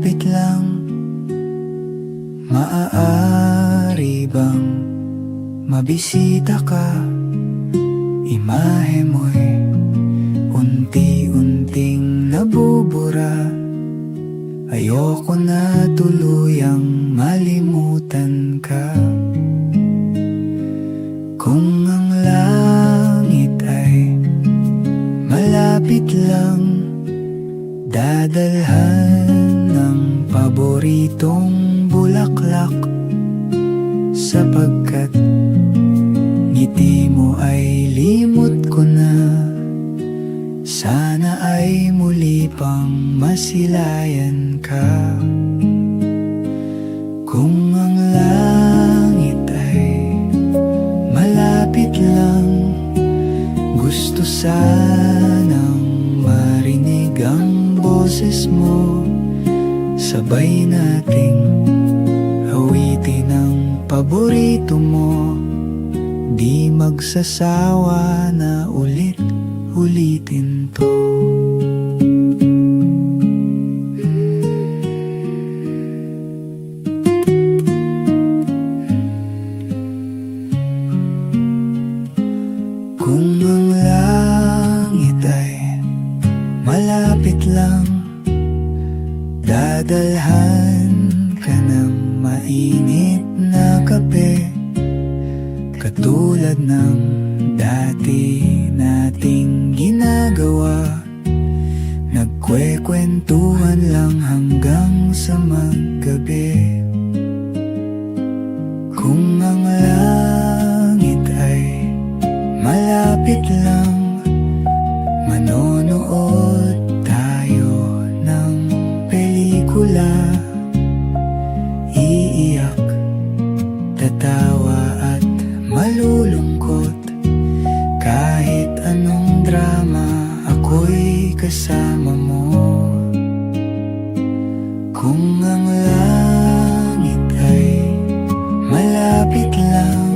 malapit lang, maaari bang mabisita ka? Imahe mo'y unti-unting nabubura. Ayoko na tuluyang malimutan ka. Kung ang langit ay malapit lang, dadalhan ng paboritong bulaklak, sapagkat ngiti mo ay limot ko na. Sana ay muli pang masilayan ka. Kung ang langit ay malapit lang, gusto sanang marinig ang boses mo. Sabay nating awitin ang paborito mo. Di magsasawa na ulit-ulitin to. Kung ang langit ay malapit lang, dadalhan ka ng mainit na kape, katulad ng dati nating ginagawa. Nagkwekwentuhan lang hanggang sa maggabi. Kung ang langit ay malapit lang, manonood tayo ng pelikula. Iiyak, tatawa at malulungkot. Kahit anong drama, ako'y kasama mo. Kung ang langit ay malapit lang,